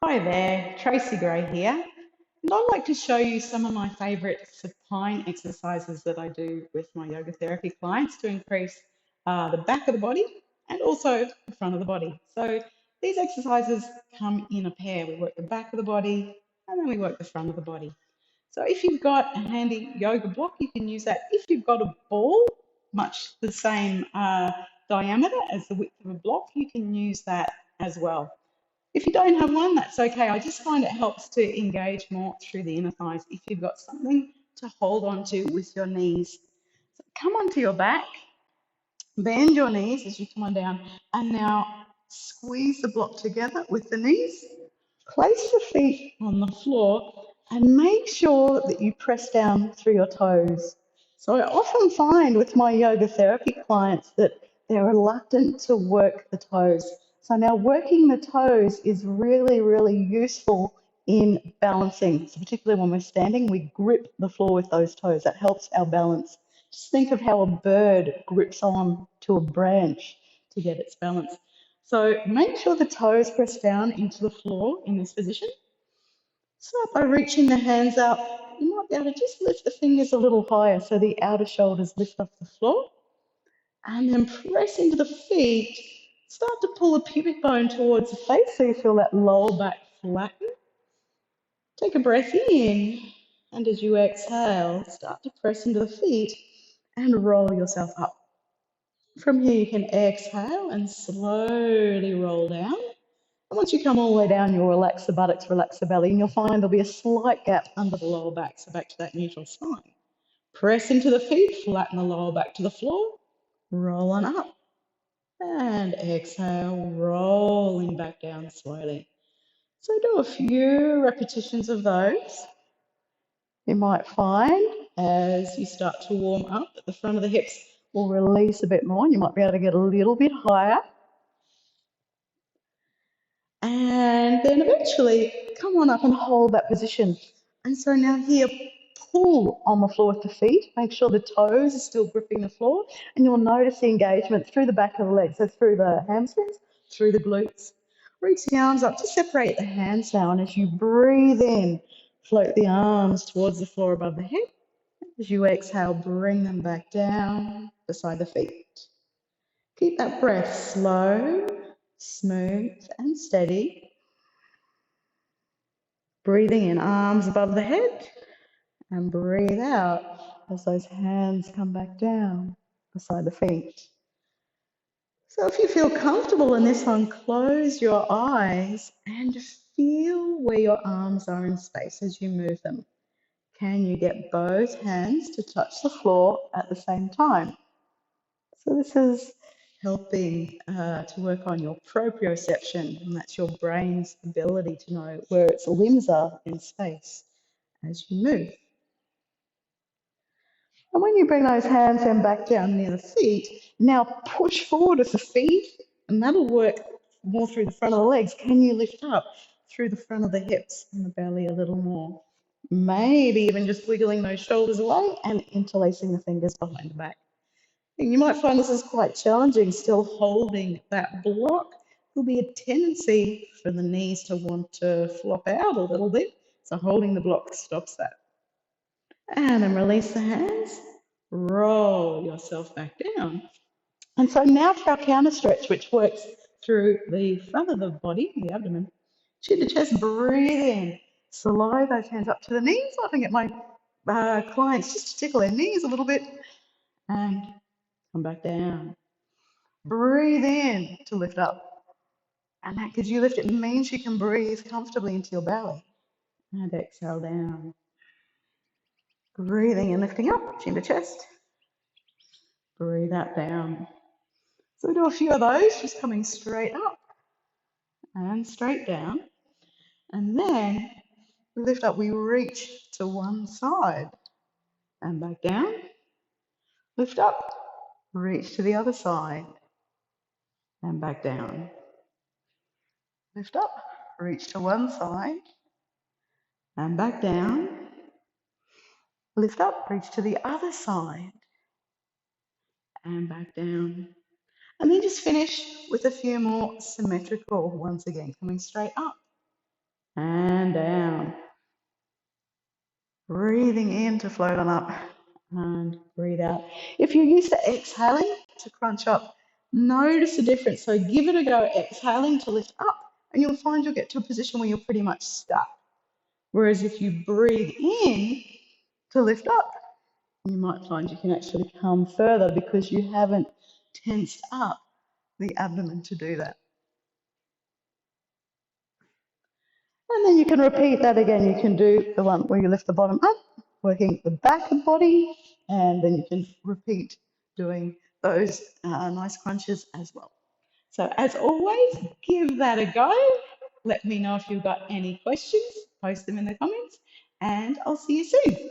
Hi there, Tracy Gray here. And I'd like to show you some of my favourite supine exercises that I do with my yoga therapy clients to increase the back of the body and also the front of the body. So these exercises come in a pair. We work the back of the body and then we work the front of the body. So if you've got a handy yoga block, you can use that. If you've got a ball, much the same diameter as the width of a block, you can use that as well. If you don't have one, that's okay. I just find it helps to engage more through the inner thighs if you've got something to hold on to with your knees. So come onto your back, bend your knees as you come on down, and now squeeze the block together with the knees. Place the feet on the floor and make sure that you press down through your toes. So I often find with my yoga therapy clients that they're reluctant to work the toes. So now working the toes is really, really useful in balancing. So particularly when we're standing, we grip the floor with those toes. That helps our balance. Just think of how a bird grips on to a branch to get its balance. So make sure the toes press down into the floor in this position. Start by reaching the hands up. You might be able to just lift the fingers a little higher so the outer shoulders lift off the floor. And then press into the feet. Start to pull the pubic bone towards the face so you feel that lower back flatten. Take a breath in. And as you exhale, start to press into the feet and roll yourself up. From here, you can exhale and slowly roll down. And once you come all the way down, you'll relax the buttocks, relax the belly, and you'll find there'll be a slight gap under the lower back, so back to that neutral spine. Press into the feet, flatten the lower back to the floor, roll on up, and exhale, rolling back down slowly. So do a few repetitions of those. You might find as you start to warm up that the front of the hips will release a bit more, and you might be able to get a little bit higher. And then eventually come on up and hold that position. And so now here, pull on the floor with the feet. Make sure the toes are still gripping the floor. And you'll notice the engagement through the back of the legs, so through the hamstrings, through the glutes. Reach the arms up to separate the hands now. And as you breathe in, float the arms towards the floor above the head. As you exhale, bring them back down beside the feet. Keep that breath slow, smooth, and steady. Breathing in, arms above the head, and breathe out as those hands come back down beside the feet. So if you feel comfortable in this one, close your eyes and just feel where your arms are in space as you move them. Can you get both hands to touch the floor at the same time? So this is helping to work on your proprioception, and that's your brain's ability to know where its limbs are in space as you move. And when you bring those hands then back down near the feet, now push forward with the feet, and that'll work more through the front of the legs. Can you lift up through the front of the hips and the belly a little more? Maybe even just wiggling those shoulders away and interlacing the fingers behind the back. And you might find this is quite challenging, still holding that block. There'll be a tendency for the knees to want to flop out a little bit, so holding the block stops that. And then release the hands, roll yourself back down. And so now for our counter stretch, which works through the front of the body, the abdomen, chin to chest, breathe in. Slide those hands up to the knees. I often get my clients just to tickle their knees a little bit and come back down. Breathe in to lift up. And that gives you lift. It means you can breathe comfortably into your belly. And exhale down. Breathing and lifting up, chin to chest. Breathe out down. So we do a few of those, just coming straight up and straight down. And then we lift up, we reach to one side and back down. Lift up, reach to the other side and back down. Lift up, reach to one side and back down. Lift up, reach to the other side and back down. And then just finish with a few more symmetrical once again, coming straight up and down. Breathing in to float on up and breathe out. If you're used to exhaling to crunch up, notice the difference. So give it a go, exhaling to lift up, and you'll find you'll get to a position where you're pretty much stuck. Whereas if you breathe in to lift up, you might find you can actually come further because you haven't tensed up the abdomen to do that. And then you can repeat that again. You can do the one where you lift the bottom up, working the back of the body, and then you can repeat doing those nice crunches as well. So as always, give that a go. Let me know if you've got any questions. Post them in the comments, and I'll see you soon.